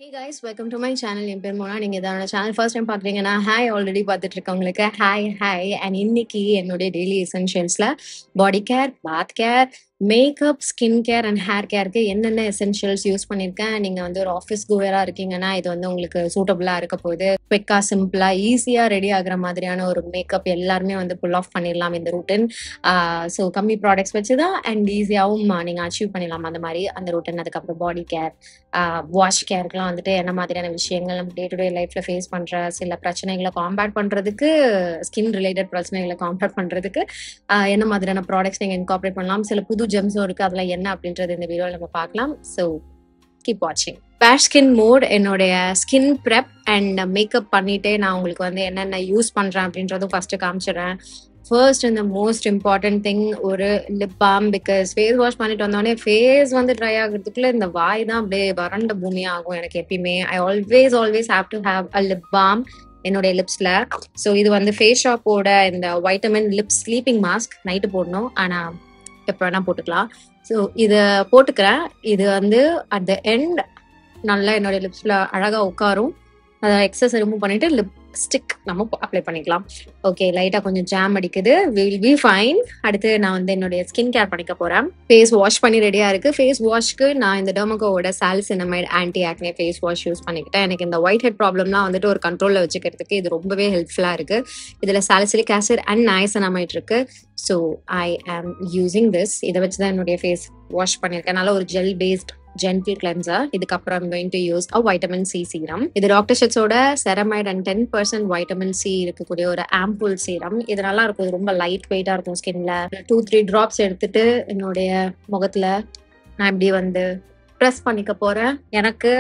Hey guys, welcome to my channel. என் பேர் மோனா. நீங்க இதோட சேனல் ஃபர்ஸ்ட் டைம் பாக்குறீங்கன்னா ஹாய் ஆல்ரெடி பார்த்துட்டு இருக்கவங்களுக்கு ஹாய் அண்ட் இன்னைக்கு என்னுடைய டெய்லி எசென்ஷியல்ஸ்ல body care, bath care, makeup, skin care and hair கேருக்கு என்னென்ன எசென்ஷியல்ஸ் யூஸ் பண்ணியிருக்கேன். நீங்க வந்து ஒரு ஆஃபீஸ் கோயரா இருக்கீங்கன்னா இது வந்து உங்களுக்கு சூட்டபிளா இருக்க போகுது. குவிக்கா, சிம்பிளா, ஈஸியா ரெடி ஆகுற மாதிரியான ஒரு மேக்கப் எல்லாருமே வந்து புல் ஆஃப் பண்ணிடலாம் இந்த ரூட்டின். ஸோ கம்மி ப்ராடக்ட்ஸ் வச்சுதான் அண்ட் ஈஸியாகவும் நீங்க அச்சீவ் பண்ணிடலாம் அந்த மாதிரி அந்த ரூட்டின். அதுக்கப்புறம் பாடி கேர், வாஷ் கேருக்குலாம் வந்துட்டு என்ன மாதிரியான விஷயங்கள் நம்ம டே டு டே லைஃப்ல ஃபேஸ் பண்ற சில பிரச்சனைகளை காம்பேட் பண்றதுக்கு, ஸ்கின் ரிலேட்டட் பிரச்சனைகளை காம்பேட் பண்றதுக்கு என்ன மாதிரியான ப்ராடக்ட்ஸ் நீங்க இன்கார்பரேட் பண்ணலாம், சில புது ஜெம்ஸும் இருக்கு, அதெல்லாம் என்ன அப்படின்றது இந்த வீடியோவில் நம்ம பார்க்கலாம். ஸோ கீப் வாட்சிங். பேர் ஸ்கின் மோட் என்னுடைய ஸ்கின் ப்ரெப் அண்ட் மேக்கப் பண்ணிட்டே நான் உங்களுக்கு வந்து என்னென்ன யூஸ் பண்றேன் அப்படின்றதும் ஃபர்ஸ்ட் காமிச்சிடுறேன். ஃபர்ஸ்ட் இந்த மோஸ்ட் இம்பார்ட்டன்ட் திங் ஒரு lip balm. Because face wash பண்ணிட்டு வந்தோடனே ஃபேஸ் வந்து ட்ரை ஆகுறதுக்குள்ள இந்த வாய் தான் அப்படியே வறண்ட பூமியா ஆகும் எனக்கு எப்பயுமே. I always have to have a lip balm என்னுடைய லிப்ஸ்ல. ஸோ இது வந்து ஃபேஸ் ஷாப்போட இந்த vitamin lip sleeping mask. Night போடணும், ஆனா எப்போ வேணா போட்டுக்கலாம். ஸோ இதை போட்டுக்கிறேன். இது வந்து அட் த எண்ட் நல்லா என்னுடைய லிப்ஸ்ல அழகா உட்காரும். அதை எக்ஸஸ் ரிமூவ் பண்ணிட்டு லிப் ஸ்டிக் நம்ம அப்ளை பண்ணிக்கலாம். ஓகே, லைட்டா கொஞ்சம் ஜாம் அடிக்குது, வில் பி ஃபைன். அடுத்து நான் வந்து என்னுடைய ஸ்கின் கேர் பண்ணிக்க போறேன். ஃபேஸ் வாஷ் பண்ணி ரெடியா இருக்கு. ஃபேஸ் வாஷ்க்கு நான் இந்த டெர்மகோவோட சாலிசினமைட் anti acne face wash use பண்ணிக்கிட்டேன். எனக்கு இந்த ஒயிட் ஹெட் ப்ராப்ளம்லாம் வந்துட்டு ஒரு கண்ட்ரோல்ல வச்சுக்கிறதுக்கு இது ரொம்பவே ஹெல்ப்ஃபுல்லா இருக்கு. இதுல சாலிசிலிக் ஆசிட் அண்ட் நயசனமைட் இருக்கு. ஸோ ஐ ஆம் யூசிங் திஸ். இதை வச்சுதான் என்னுடைய ஃபேஸ் வாஷ் பண்ணியிருக்கேன். நல்ல ஒரு ஜெல் பேஸ்ட் gentle cleanser. இதுக்கப்புறம் I'm going to use a vitamin C serum. இது டாக்டர் ஷெட்ஸோட செரமைட் அண்ட் 10% வைட்டமின் சி இருக்கக்கூடிய ஒரு ஆம்புல் சீரம். இது நல்லா இருக்கும். ரொம்ப லைட் வெயிட்டா இருக்கும் ஸ்கின்ல. 2-3 drops எடுத்துட்டு என்னுடைய முகத்துல நான் இப்படி வந்து ப்ரெஸ் பண்ணிக்க போறேன். எனக்கு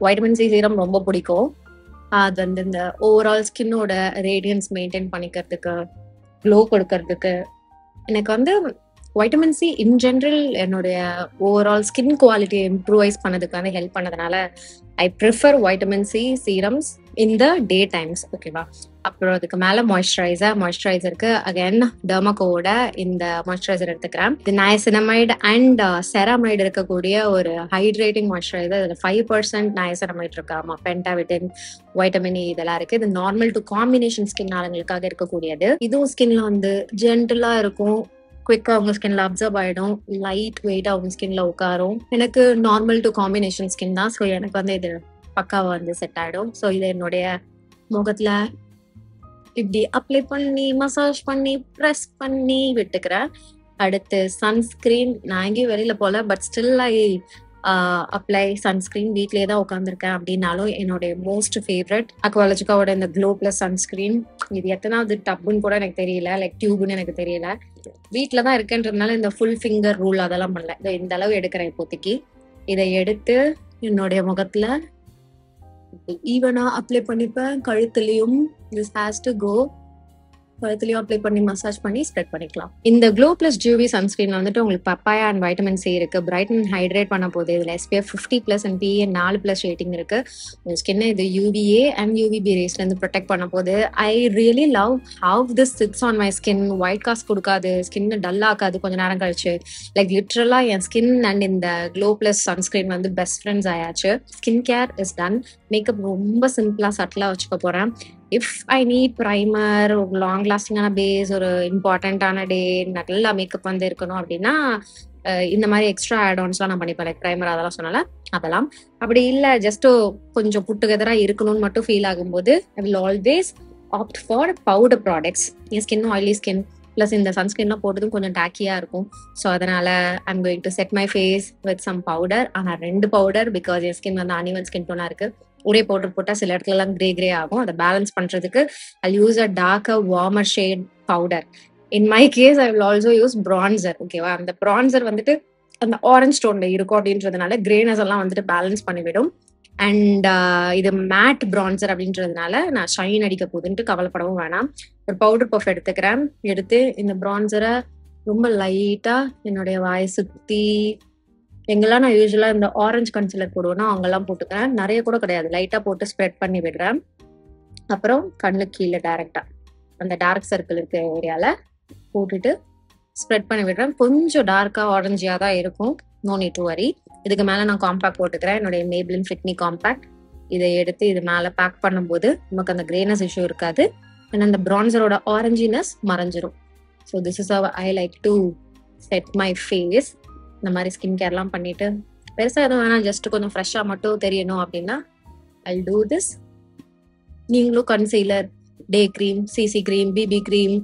வைட்டமின் சி சீரம் ரொம்ப பிடிக்கும். அது வந்து இந்த ஓவரால் ஸ்கின்னோட ரேடியன்ஸ் மெயின்டைன் பண்ணிக்கிறதுக்கு, க்ளோ கொடுக்கறதுக்கு, எனக்கு வந்து வைட்டமின் சி இன் ஜென்ரல் என்னுடைய ஓவரால் ஸ்கின் குவாலிட்டியை இம்ப்ரூவைஸ் பண்ணதுக்கான ஹெல்ப் பண்ணதுனால I prefer vitamin C serums in the day times. ஓகேவா? அப்புறம் அதுக்கு மேல மாய்ஸ்சரைசருக்கு அகைன் டெர்மகோவோட இந்த மாய்ஸ்சரைசர் எடுத்துக்கிறேன். இது நயசினமைட் அண்ட் செராமைடு இருக்கக்கூடிய ஒரு ஹைட்ரேட்டிங் மாய்ஸ்சரைசர். இதுல 5% நயசினமைட் இருக்கு. ஆமா, பென்டாவிட்டின், வைட்டமின் இ இதெல்லாம் இருக்கு. இது நார்மல் டு காம்பினேஷன் ஸ்கின் ஆளுங்களுக்காக இருக்கக்கூடியது. இதுவும் ஸ்கின்ல வந்து ஜென்டலா இருக்கும், குவிக்கா உங்க ஸ்கின்ல அப்சர்வ் ஆயிடும், லைட் வெயிட்டா உங்க ஸ்கின்ல உட்காரும். எனக்கு நார்மல் டு காம்பினேஷன் ஸ்கின் தான். ஸோ எனக்கு வந்து இது பக்காவா வந்து செட் ஆயிடும். ஸோ இதை என்னுடைய முகத்துல இப்படி அப்ளை பண்ணி மசாஜ் பண்ணி ப்ரெஸ் பண்ணி விட்டுக்கிறேன். அடுத்து சன்ஸ்கிரீன். நான் எங்கேயும் வெளியில போல, but still I apply sunscreen. வீட்லயே தான் உட்காந்துருக்கேன் அப்படின்னாலும் என்னுடைய மோஸ்ட் ஃபேவரட் அக்வாலஜிக்காவோட இந்த க்ளோ பிளஸ் சன்ஸ்கிரீன். இது எத்தனாவது டப்புன்னு கூட எனக்கு தெரியல, லைக் டியூப்னு எனக்கு தெரியல. வீட்டில தான் இருக்கேன்றதுனால இந்த ஃபுல் ஃபிங்கர் ரூல் அதெல்லாம் பண்ணல. இதை இந்த அளவு எடுக்கிறேன் இப்போதைக்கு. இதை எடுத்து என்னுடைய முகத்துல ஈவனா அப்ளை பண்ணிப்பேன். கழுத்துலயும் திஸ் ஹேஸ் டு கோ. கழுத்துலயும் அப்ளை பண்ணி மசாஜ் பண்ணி ஸ்ப்ரெட் பண்ணிக்கலாம். இந்த க்ளோ பிளஸ் ஜூவி சன்ஸ்கிரீன்ல வந்துட்டு உங்களுக்கு பப்பாயா அண்ட் வைட்டமின் சி இருக்கு. பிரைட்டன் ஹைட்ரேட் பண்ண போகுது. இதுல SPF 50+ அண்ட் PA 4+ ரேட்டிங் இருக்கு. உங்க ஸ்கின்னை இது UVA அண்ட் UVB ரேஸ்ல இருந்து ப்ரொடெக்ட் பண்ண போகுது. I really love how this sits on my skin. White cast கொடுக்காது, ஸ்கின் டல் ஆக்காது கொஞ்ச நேரம் கழிச்சு. லைக் லிட்ரலா என் ஸ்கின் அண்ட் இந்த க்ளோ பிளஸ் சன்ஸ்கிரீன் வந்து பெஸ்ட் ஃப்ரெண்ட்ஸ் ஆயாச்சு. Skin care is done. Makeup ரொம்ப சிம்பிளா சட்டிலா வச்சுக்க போறேன். If I need primer, long லாஸ்டிங்கான பேஸ், ஒரு இம்பார்ட்டன்டான டே, நல்லா மேக்கப் வந்து இருக்கணும் அப்படின்னா இந்த மாதிரி எக்ஸ்ட்ரா ஆட்-ஆன்ஸ்லாம் நான் பண்ணிப்பேன். லைக் ப்ரைமர் அதெல்லாம் சொன்னால அதெல்லாம். அப்படி இல்லை, ஜஸ்ட் கொஞ்சம் புட்டுகெதரா இருக்கணும்னு மட்டும் ஃபீல் ஆகும்போது I will always opt for powder products. என் ஸ்கின்னும் ஆயிலி ஸ்கின், ப்ளஸ் இந்த சன்ஸ்கிரீன்லாம் போட்டதும் கொஞ்சம் டேக்கியா இருக்கும். ஸோ அதனால I'm going to set my face with some powder. ஆனால் 2 பவுடர், பிகாஸ் என் ஸ்கின் வந்து அனிவன் ஸ்கின் டோனா இருக்கு. ஒரே பவுடர் போட்டால் சில இடத்துல எல்லாம் கிரே ஆகும். அதை பேலன்ஸ் பண்றதுக்கு I use a darker warmer shade powder. In my case I will also use bronzer. ஓகேவா? அந்த பிரான்சர் வந்துட்டு அந்த ஆரஞ்ச் டோன்ல இருக்கும் அப்படின்றதுனால கிரேனஸ் எல்லாம் வந்துட்டு பேலன்ஸ் பண்ணிவிடும். அண்ட் இது மேட் பிரான்சர் அப்படின்றதுனால நான் ஷைன் அடிக்க போகுதுன்ட்டு கவலைப்படவும் வேணாம். ஒரு பவுடர் பஃப் எடுத்துக்கிறேன். எடுத்து இந்த பிரான்சரை ரொம்ப லைட்டா என்னுடைய வாயை சுத்தி, எங்கெல்லாம் நான் யூஸ்வலா இந்த ஆரஞ்சு கன்சிலர் போடுவேன்னா அங்கெல்லாம் போட்டுக்கிறேன். நிறைய கூட கிடையாது, லைட்டா போட்டு ஸ்ப்ரெட் பண்ணி விடுறேன். அப்புறம் கண்ணு கீழே டைரக்டா அந்த டார்க் சர்க்கிள் இருக்க ஏரியால போட்டுட்டு ஸ்ப்ரெட் பண்ணி விடுறேன். கொஞ்சம் டார்க்கா ஆரஞ்சியா தான் இருக்கும். No need to worry. இதுக்கு மேலே நான் காம்பேக்ட் போட்டுக்கிறேன், என்னுடைய Maybelline Fit Me காம்பேக்ட். இதை எடுத்து இது மேலே பேக் பண்ணும்போது நமக்கு அந்த கிரேனஸ் இஷ்யூ இருக்காது அண்ட் அந்த பிரான்சரோட ஆரஞ்சினஸ் மறைஞ்சிரும். So this is how I like to set my face. இந்த மாதிரி ஸ்கின் கேர்லாம் பண்ணிட்டு பெருசாக எதுவும் வேணாம், ஜஸ்ட் கொஞ்சம் ஃப்ரெஷ்ஷாக மட்டும் தெரியணும் அப்படின்னா I'll do this. நீங்களும் concealer, day cream, CC cream, BP cream,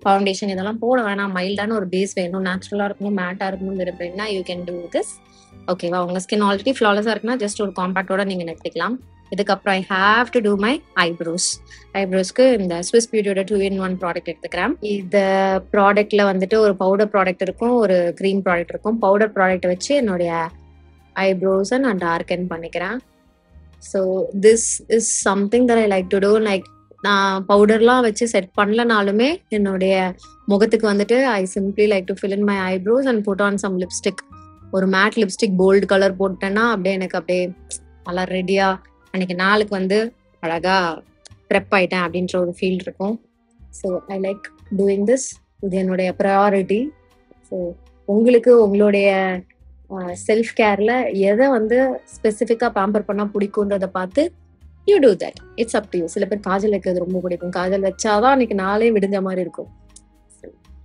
foundation இதெல்லாம் போட வேணாம், மைல்டான ஒரு பேஸ் வேணும், நேச்சுரலாக இருக்கணும், மேட்டாக இருக்கணும் விரும்புறீங்கன்னா யூ கேன் டூ திஸ். ஓகேவா? உங்கள் ஸ்கின் ஆல்ரெடி ஃப்ளாலஸாக இருக்குன்னா ஜஸ்ட் ஒரு காம்பேக்டோட நீங்கள் நிறுத்திக்கலாம். இதுக்கப்புறம் I have to do my ஐப்ரோஸ்க்கு இந்த ஸ்விஸ் பியூட்டியோட 2-in-1 ப்ராடக்ட் எடுத்துக்கிறேன். இந்த ப்ராடக்ட்ல வந்துட்டு ஒரு பவுடர் ப்ராடக்ட் இருக்கும், ஒரு க்ரீம் ப்ராடக்ட் இருக்கும். பவுடர் ப்ராடக்ட் வச்சு என்னுடைய ஐப்ரோஸை நான் டார்க்கன் பண்ணிக்கிறேன். So this is something that I like to do. Like நான் பவுடர்லாம் வச்சு செட் பண்ணலனாலுமே என்னுடைய முகத்துக்கு வந்துட்டு I simply like to fill in my eyebrows and put on some lipstick. ஒரு மேட் லிப்ஸ்டிக் போல்டு கலர் போட்டேன்னா அப்படியே எனக்கு அப்படியே நல்லா ரெடியா அன்னைக்கு நாளுக்கு வந்து அழகா ப்ரெப் ஆயிட்டேன் அப்படின்ற ஒரு ஃபீல் இருக்கும். So I like doing this. இது என்னுடைய ப்ரையாரிட்டி. ஸோ உங்களுக்கு உங்களுடைய செல்ஃப் கேர்ல எதை வந்து ஸ்பெசிஃபிக்காக பேம்பர் பண்ணால் பிடிக்குன்றதை பார்த்து you do that. It's up to you. சில பேர் காஜல் வைக்கிறது ரொம்ப பிடிக்கும், காஜல் வச்சாதான் அன்னைக்கு நாளே விடிஞ்ச மாதிரி இருக்கும்.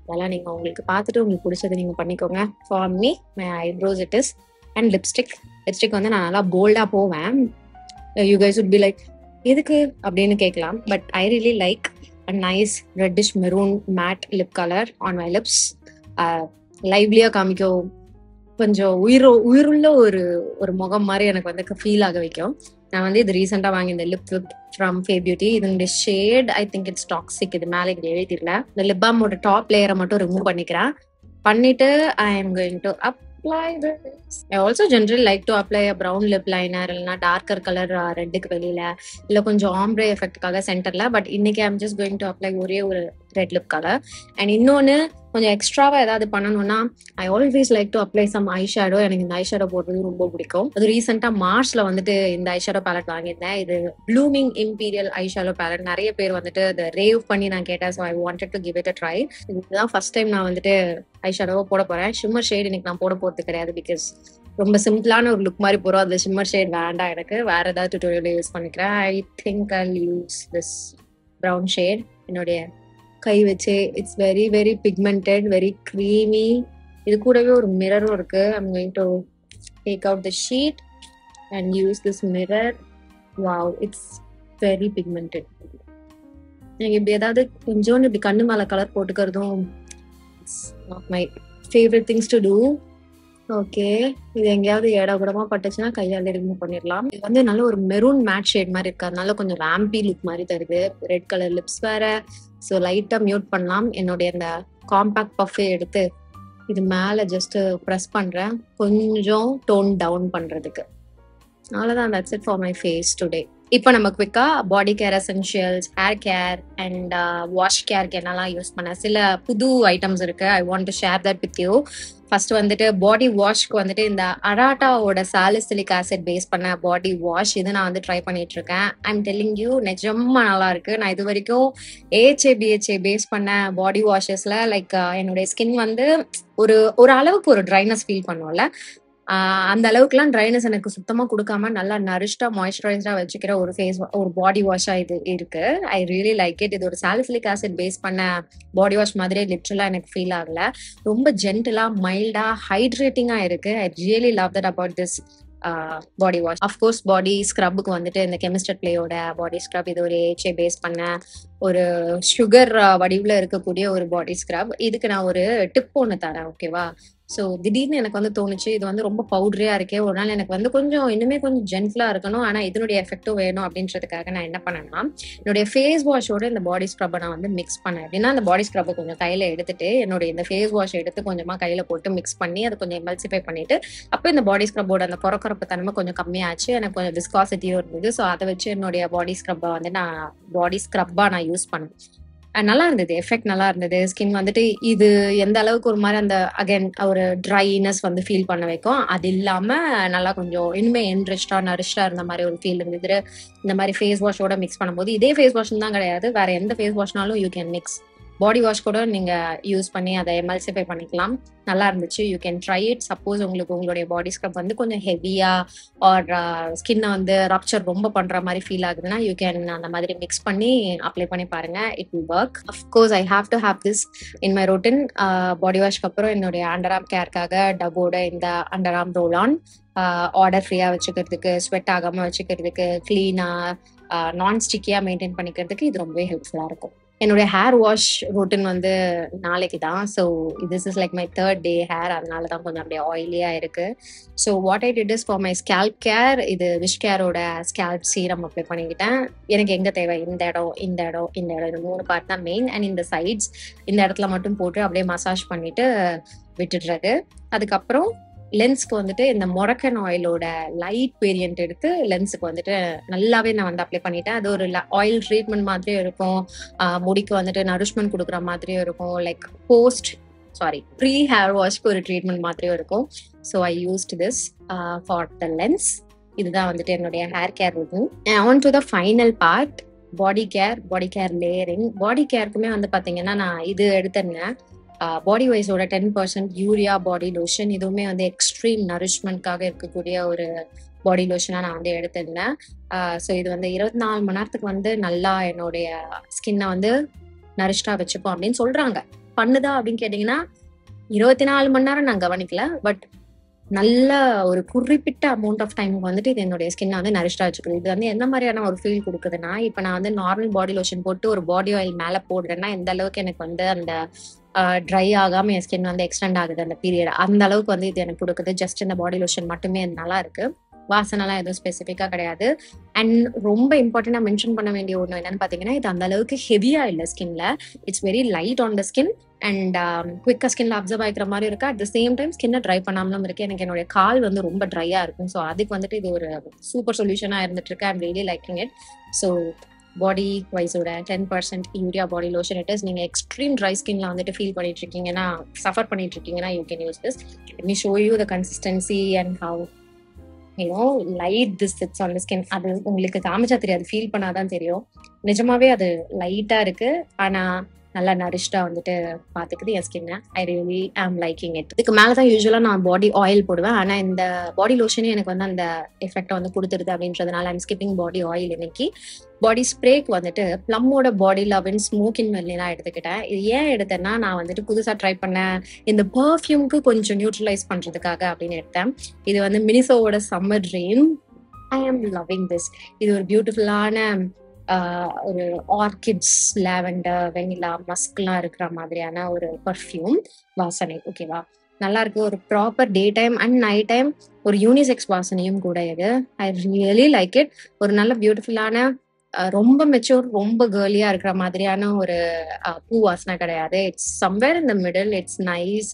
அதெல்லாம் நீங்கள் உங்களுக்கு பார்த்துட்டு உங்களுக்கு பிடிச்சதை நீங்கள் பண்ணிக்கோங்க. For me my eyebrows it is and lipstick வந்து நான் நல்லா போல்டாக போவேன். You guys would be like எதுக்கு அப்படின்னு கேட்கலாம், but I really like a nice reddish maroon matte lip colour on my lips. லைவ்லியாக காமிக்கும், கொஞ்சம் உயிருள்ள ஒரு முகம் மாதிரி எனக்கு வந்து ஃபீல் ஆக வைக்கும். நான் வந்து இது ரீசெண்டாக வாங்கி இந்த லிப் ஃப்ரம் ஃபே பியூட்டி. இதனுடைய shade I think it's toxic. இது மேலே இங்கே எழுதிடல. இந்த லிப் பாமோட டாப் லேயரை மட்டும் ரிமூவ் பண்ணிக்கிறேன். பண்ணிட்டு I am going to apply this. I also generally like to apply a brown lip liner இல்லைனா டார்க்கர் கலர் ரெட்டுக்கு வெளியில, இல்லை கொஞ்சம் ஆம்ப்ரே எஃபெக்ட்காக சென்டர்ல. பட் இன்னைக்கு I'm just going to apply ஒரே ஒரு ரெட் லிப் கலர். அண்ட் இன்னொன்று கொஞ்சம் எக்ஸ்ட்ராவா ஏதாவது பண்ணணும்னா I always like to apply some eye shadow. எனக்கு இந்த ஐ ஷேடோ போடுறது ரொம்ப பிடிக்கும். அது ரீசெண்டா மார்ச்ல வந்துட்டு இந்த ஐ ஷேடோ பேலட் வாங்கியிருந்தேன். இது blooming imperial eye shadow ballot. நிறைய பேர் வந்துட்டு அதை ரேவ் பண்ணி நான் கேட்டேன். So I wanted to give it a try. இதுதான் ஃபர்ஸ்ட் டைம் நான் வந்துட்டு ஐ ஷேடோவை போட போறேன். ஷிம்மர் ஷேட் இன்னைக்கு நான் போட போறது கிடையாது, பிகாஸ் ரொம்ப சிம்பிளான ஒரு லுக் மாதிரி போறோம். அது ஷிம்மர் ஷேட் வேண்டாம் எனக்கு. வேற ஏதாவது டுட்டோரியல் யூஸ் பண்ணிக்கிறேன். I think I use this brown shade. என்னுடைய கை வச்சு it's very very pigmented, very creamy. இது கூடவே ஒரு மிரரும் இருக்கு. I'm going to take out the sheet and use this mirror. Wow, it's very pigmented. எனக்கு இப்படி ஏதாவது கொஞ்சோண்டு இப்படி கண்ணு மேல கலர் போட்டுக்கிறதும் it's not my favourite things to do. Okay, இது எங்கேயாவது ஏடா கூடமா பட்டுச்சுன்னா கையால ரிமூவ் பண்ணிடலாம். இது வந்து நல்ல ஒரு மெரூன் மேட் ஷேட் மாதிரி இருக்கு, அதனால கொஞ்சம் வேம்பி லுக் மாதிரி தருது. ரெட் கலர் லிப்ஸ் வேற. ஸோ லைட்டா மியூட் பண்ணலாம். என்னுடைய இந்த காம்பேக்ட் பஃபே எடுத்து இது மேல ஜஸ்ட் ப்ரெஸ் பண்றேன், கொஞ்சம் டோன் டவுன் பண்றதுக்கு. அவ்வளோதான். That's it for my face today. இப்போ நம்ம குவிக்கா body care essentials, hair care and wash கேருக்கு என்னெல்லாம் யூஸ் பண்ண சில புது ஐட்டம்ஸ் இருக்கு. I want to share that with you. First வந்துட்டு பாடி வாஷ்க்கு வந்துட்டு இந்த அராட்டாவோட சாலிசிலிக் ஆசிட் பேஸ் பண்ண பாடி வாஷ் இது நான் வந்து ட்ரை பண்ணிட்டு இருக்கேன். ஐம் டெல்லிங் யூ நிஜமா நல்லா இருக்கு. நான் இது வரைக்கும் AHA பேஸ் பண்ண பாடி வாஷஸ்ல லைக் என்னுடைய ஸ்கின் வந்து ஒரு அளவுக்கு ஒரு ட்ரைனஸ் ஃபீல் பண்ணும்ல, அந்த அளவுக்குலாம் ட்ரைனஸ் எனக்கு சுத்தமா கொடுக்காம நல்லா நரிஷ்டா மாய்ஸ்சரைஸ்டா வச்சுக்கிற ஒரு பாடி வாஷா இது இருக்கு. I really like it. இது ஒரு சாலிசிலிக் ஆசிட் பேஸ் பண்ண பாடி வாஷ் மாதிரியே லிட்டரலா எனக்கு ஃபீல் ஆகல. ரொம்ப ஜென்டலா மைல்டா ஹைட்ரேட்டிங்கா இருக்கு. I really love that about this body wash. Of course body ஸ்க்ரப்புக்கு வந்துட்டு இந்த கெமிஸ்டர் பிளேயோட பாடி ஸ்க்ரப். இது ஒரு AHA பேஸ் பண்ண ஒரு சுகர் வடிவில் இருக்கக்கூடிய ஒரு பாடி ஸ்க்ரப். இதுக்கு நான் ஒரு டிப் ஒன்று தரேன், ஓகேவா? ஸோ திடீர்னு எனக்கு வந்து தோணுச்சு, இது வந்து ரொம்ப பவுடரியா இருக்கே, ஒரு நாள் எனக்கு வந்து இன்னுமே கொஞ்சம் ஜென்டலா இருக்கணும், ஆனா இதனுடைய எஃபெக்டும் வேணும் அப்படின்றதுக்காக நான் என்ன பண்ணேன்னா, என்னுடைய ஃபேஸ் வாஷோட இந்த பாடி ஸ்க்ரப்பை நான் வந்து மிக்ஸ் பண்ணேன். அப்படின்னா அந்த பாடி ஸ்க்ரப்பை கொஞ்சம் கையில எடுத்துட்டு என்னுடைய இந்த ஃபேஸ் வாஷ் எடுத்து கொஞ்சமா கையில போட்டு மிக்ஸ் பண்ணி அதை கொஞ்சம் எமல்சிஃபை பண்ணிட்டு, அப்போ இந்த பாடி ஸ்க்ரப்போட அந்த கொரப்பு தன்மை கொஞ்சம் கம்மியாச்சு, எனக்கு கொஞ்சம் விஸ்காசிட்டியும் இருந்தது. ஸோ அதை வச்சு என்னுடைய பாடி ஸ்க்ரப்பை வந்து நான் யூஸ் பண்ணேன். நல்லா இருந்தது, எஃபெக்ட் நல்லா இருந்தது. ஸ்கின் வந்துட்டு இது எந்த அளவுக்கு ஒரு மாதிரி அந்த அகைன் ஒரு ட்ரைனஸ் வந்து ஃபீல் பண்ண வைக்கும். அது இல்லாம நல்லா கொஞ்சம் இனிமே என்ரிஷ்டா நரிஷ்டா இருந்த மாதிரி ஒரு ஃபீல் இருந்தது. இந்த மாதிரி ஃபேஸ் வாஷோட மிக்ஸ் பண்ணும்போது இதே ஃபேஸ் வாஷ் தான் கிடையாது, வேற எந்த ஃபேஸ் வாஷ்னாலும் you can mix. Body wash கூட நீங்க யூஸ் பண்ணி அதை எமல்சிஃபை பண்ணிக்கலாம். நல்லா இருந்துச்சு. You can try it. Suppose உங்களுக்கு உங்களுடைய பாடி ஸ்க்ரப் வந்து கொஞ்சம் ஹெவியா ஆர் ஸ்கின்னை வந்து ரப்ச்சர் ரொம்ப பண்ற மாதிரி ஃபீல் ஆகுதுன்னா யூ கேன் அந்த மாதிரி மிக்ஸ் பண்ணி அப்ளை பண்ணி பாருங்க. It will work. Of course I have to have this in my routine. Body வாஷ்க்கு அப்புறம் என்னுடைய அண்டர் ஆர்ம் கேருக்காக டப்போட இந்த underarm roll on odour ஃப்ரீயா வச்சுக்கிறதுக்கு, ஸ்வெட் ஆகாம வச்சுக்கிறதுக்கு, கிளீனா நான் ஸ்டிக்கியா மெயின்டைன் பண்ணிக்கிறதுக்கு இது ரொம்பவே ஹெல்ப்ஃபுல்லா இருக்கும். என்னுடைய ஹேர் வாஷ் ரொட்டீன் வந்து நாளைக்கு தான். So this is like my 3rd day hair. அதனால தான் கொஞ்சம் அப்படியே ஆயிலியா இருக்கு. So what I did is for my scalp care, இது விஷ் கேரோட ஸ்கேல்ப் சீரம் அப்ளை பண்ணிக்கிட்டேன். எனக்கு எங்க தேவை, இந்த இடம் இந்த இடம் இந்த இடம், இந்த 3 பார்ட் தான் மெயின். அண்ட் இந்த சைட்ஸ் இந்த இடத்துல மட்டும் போட்டு அப்படியே மசாஜ் பண்ணிட்டு விட்டுடுறது. அதுக்கப்புறம் லென்ஸ்க்கு வந்துட்டு இந்த மொரக்கன் ஆயிலோட லைட் வேரியன்ட் எடுத்து லென்ஸுக்கு வந்துட்டு நல்லாவே நான் வந்து அப்ளை பண்ணிட்டேன். அது ஒரு ஆயில் ட்ரீட்மெண்ட் மாதிரியும் இருக்கும், முடிக்கு வந்துட்டு நரிஷ்மெண்ட் கொடுக்குற மாதிரியும் இருக்கும், லைக் ப்ரீ ஹேர் வாஷ்க்கு ஒரு ட்ரீட்மெண்ட் மாதிரியும் இருக்கும். So I used this for the lens. இதுதான் வந்துட்டு என்னுடைய hair care routine. On to the final part, body care layering. Body கேருக்குமே வந்து பாத்தீங்கன்னா நான் இது எடுத்திருந்தேன். பாடி வைஸோட 10% யூரியா பாடி லோஷன். இதுவுமே வந்து எக்ஸ்ட்ரீம் நரிஷ்மெண்ட்காக இருக்கக்கூடிய ஒரு பாடி லோஷனா நான் வந்து எடுத்திருந்தேன். ஸோ இது வந்து 24 மணி நேரத்துக்கு வந்து நல்லா என்னுடைய ஸ்கின்னை வந்து நரிஷ்டா வச்சுப்போம் அப்படின்னு சொல்றாங்க. பண்ணுதா அப்படின்னு கேட்டீங்கன்னா 24 மணி நேரம் நான் கவனிக்கல. பட் நல்ல ஒரு குறிப்பிட்ட அமௌண்ட் ஆஃப் டைமுக்கு வந்துட்டு இது என்னுடைய ஸ்கின்னை வந்து நரிஷ்டா வச்சுக்குது. இது வந்து எந்த மாதிரியான ஒரு ஃபீல் கொடுக்குதுன்னா, இப்போ நான் வந்து நார்மல் பாடி லோஷன் போட்டு ஒரு பாடி ஆயில் மேலே போடுறேன்னா எந்த அளவுக்கு எனக்கு வந்து அந்த ட்ரை ஆகாம என் ஸ்கின் வந்து எக்ஸ்டெண்ட் ஆகுது அந்த பீரியட், அந்த அளவுக்கு வந்து இது எனக்கு கொடுக்குது. ஜஸ்ட் இந்த பாடி லோஷன் மட்டுமே நல்லா இருக்கு. வாசனைலாம் எதுவும் ஸ்பெசிஃபிக்கா கிடையாது. அண்ட் ரொம்ப இம்பார்ட்டண்டா மென்ஷன் பண்ண வேண்டிய ஒன்று என்னன்னு பாத்தீங்கன்னா, இது அந்த அளவுக்கு ஹெவியா இல்லை ஸ்கின்ல. It's very light on the skin and குவிக்கா ஸ்கின்ல அப்சர்வ் ஆகிக்கிற மாதிரி இருக்கு. அட் த சேம் டைம் ஸ்கின்னை ட்ரை பண்ணாமலும் இருக்கு. எனக்கு என்னுடைய கால் வந்து ரொம்ப ட்ரையா இருக்கும். ஸோ அதுக்கு வந்துட்டு இது ஒரு சூப்பர் சொல்யூஷனா இருந்துட்டு இருக்கு. I'm really liking it. So body வைஸோட 10% urea body lotion it is. நீங்க எக்ஸ்ட்ரீம் ட்ரை ஸ்கின்ல வந்துட்டு ஃபீல் பண்ணிட்டு இருக்கீங்கன்னா, சஃபர் பண்ணிட்டு இருக்கீங்கன்னா, you can use this. Let me show you the consistency and how light this sits on the skin. அது உங்களுக்கு காமிச்சா தெரியாது, ஃபீல் பண்ணாதான் தெரியும். நிஜமாவே அது லைட்டா இருக்கு, ஆனா நல்லா நரிஷ்டா வந்துட்டு பாத்துக்குது என் ஸ்கின்னை. ஐ ரியலி ஆம் லைக்கிங் இட். இதுக்கு மேலதான் யூஸ்வலா நான் பாடி ஆயில் போடுவேன். ஆனா இந்த பாடி லோஷனே எனக்கு வந்து அந்த எஃபெக்ட் வந்து கொடுத்துருது அப்படின்றதுனால ஐம் ஸ்கிப்பிங் பாடி ஆயில். இன்னைக்கு பாடி ஸ்ப்ரேக்கு வந்துட்டு பிளம்மோட பாடி லவ்ன் ஸ்மோக்கின் மெல்லாம் எடுத்துக்கிட்டேன். இது ஏன் எடுத்தேன்னா, நான் வந்துட்டு புதுசா ட்ரை பண்ணேன் இந்த பர்ஃப்யூம்க்கு கொஞ்சம் நியூட்ரலைஸ் பண்றதுக்காக அப்படின்னு எடுத்தேன். இது வந்து மினிசோவோட சம்மர் ட்ரீம். ஐ ஆம் லவ்விங் திஸ். இது ஒரு பியூட்டிஃபுல்லான ஒரு ஆர்கிட்ஸ், லாவெண்டர், வெனிலா, மஸ்க்லாம் இருக்கிற மாதிரியான ஒரு பர்ஃப்யூம் வாசனை. ஓகேவா, நல்லா இருக்கு. ஒரு proper day time and night time ஒரு யூனிசெக்ஸ் வாசனையும் கூட இது. ஐ ரியலி லைக் இட். ஒரு நல்ல பியூட்டிஃபுல்லான, ரொம்ப மெச்சூர், ரொம்ப கேர்லியா இருக்கிற மாதிரியான ஒரு பூ வாசனை கிடையாது. It's somewhere in the middle. It's nice,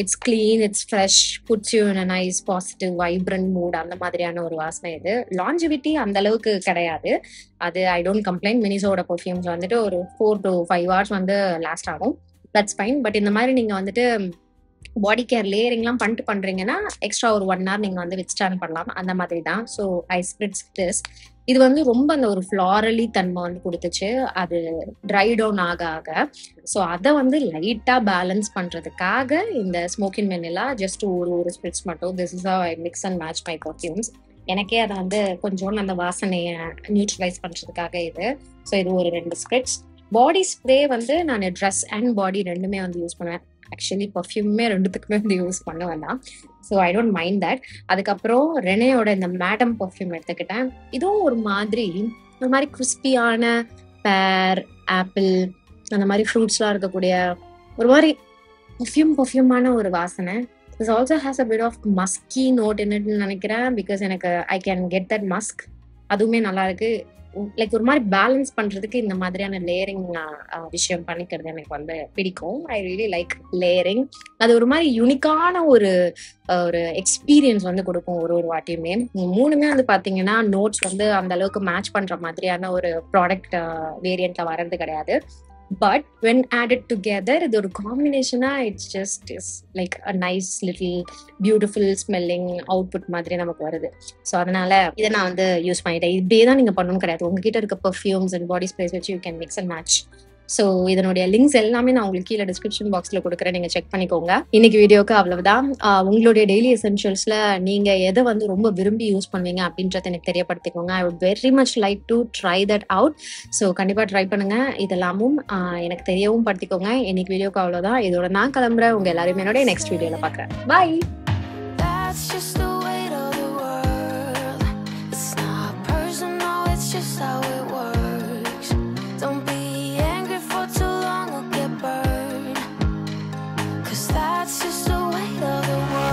it's clean, it's fresh, puts you in a nice positive vibrant mood. அந்த மாதிரியான ஒரு வாசனை இது. லாஞ்சிவிட்டி அந்த அளவுக்கு கிடையாது. அது ஐ டோன்ட் கம்ப்ளைண்ட். மினிசோட பர்ஃப்யூம்ஸ் வந்துட்டு ஒரு 4 to 5 hours வந்து லாஸ்ட் ஆகும். That's fine. பட் இந்த மாதிரி நீங்க வந்துட்டு பாடி கேர் லேயரிங்லாம் பண்ணிட்டு பண்றீங்கன்னா எக்ஸ்ட்ரா ஒரு 1 hour நீங்க வந்து வித்ஸ்டாண்ட் பண்ணலாம். அந்த மாதிரி தான். So I spirits this. இது வந்து ரொம்ப அந்த ஒரு ஃப்ளாரலி தன்மை வந்து கொடுத்துச்சு அது ட்ரை டவுன் ஆக ஆக. ஸோ அதை வந்து லைட்டா பேலன்ஸ் பண்றதுக்காக இந்த ஸ்மோக்கின் வெனிலா ஜஸ்ட் ஒரு ஸ்பிரிட்ஸ் மட்டும். This is how I mix and match my perfumes. எனக்கே அதை வந்து கொஞ்சோண்டு அந்த வாசனையை நியூட்ரலைஸ் பண்றதுக்காக இது. ஸோ இது ஒரு 2 ஸ்பிரிட்ஸ். பாடி ஸ்ப்ரே வந்து நான் ட்ரெஸ் அண்ட் பாடி ரெண்டுமே வந்து யூஸ் பண்ணுவேன். ஆக்சுவலி பர்ஃப்யூமே ரெண்டுத்துக்குமே வந்து யூஸ் பண்ணுவேன் தான். So I don't mind that. அதுக்கப்புறம் ரெனேயோட இந்த மேடம் பர்ஃப்யூம் எடுத்துக்கிட்டேன். இதுவும் ஒரு மாதிரி கிறிஸ்பியான பேர், ஆப்பிள், அந்த மாதிரி ஃப்ரூட்ஸ்லாம் இருக்கக்கூடிய ஒரு மாதிரி பர்ஃப்யூமான ஒரு வாசனை. This also has a bit of musky note என்னன்னு நினைக்கிறேன். பிகாஸ் எனக்கு I can get that musk. அதுவுமே நல்லா இருக்கு. லைக் ஒரு மாதிரி பேலன்ஸ் பண்றதுக்கு இந்த மாதிரியான லேயரிங் விஷயம் பண்ணிக்கிறது எனக்கு வந்து பிடிக்கும். ஐ ரியலி லைக் லேயரிங். அது ஒரு மாதிரி யூனிக்கான ஒரு எக்ஸ்பீரியன்ஸ் வந்து கொடுக்கும் ஒரு வாட்டியுமே. 3மே வந்து பாத்தீங்கன்னா நோட்ஸ் வந்து அந்த அளவுக்கு மேட்ச் பண்ற மாதிரியான ஒரு ப்ராடக்ட் வேரியன்ட்ல வர்றது கிடையாது. பட் வென் ஆடட் டுகெதர் இது ஒரு காம்பினேஷனா it's just is like a nice little beautiful smelling output மாதிரி நமக்கு வருது. ஸோ அதனால இதை நான் வந்து யூஸ் பண்ணிட்டேன். இப்படியே தான் நீங்க பண்ணணும் கிடையாது. உங்ககிட்ட இருக்க பர்ஃப்யூம்ஸ் அண்ட் பாடி ஸ்ப்ரேஸ் வச்சு you can mix and match so இதனுடைய லிங்க்ஸ் எல்லாமே நான் உங்களுக்கு கீழே டிஸ்கிரிப்ஷன் பாக்ஸ்ல கொடுக்குறேன், நீங்க செக் பண்ணிக்கோங்க. இன்னைக்கு வீடியோக்கு அவ்வளவுதான். உங்களுடைய டெய்லி எசென்ஷியல்ஸ்ல நீங்க எதை வந்து ரொம்ப விரும்பி யூஸ் பண்ணுவீங்க அப்படின்றத எனக்கு தெரியப்படுத்திக்கோங்க. I would very much like to try that out. So கண்டிப்பா ட்ரை பண்ணுங்க. இதெல்லாமும் எனக்கு தெரியவும் படுத்திக்கோங்க. இன்னைக்கு வீடியோக்கு அவ்வளவுதான். இதோட நான் கிளம்புறேன். உங்க எல்லாருமே என்னோட நெக்ஸ்ட் வீடியோல பாக்குறேன். பாய்.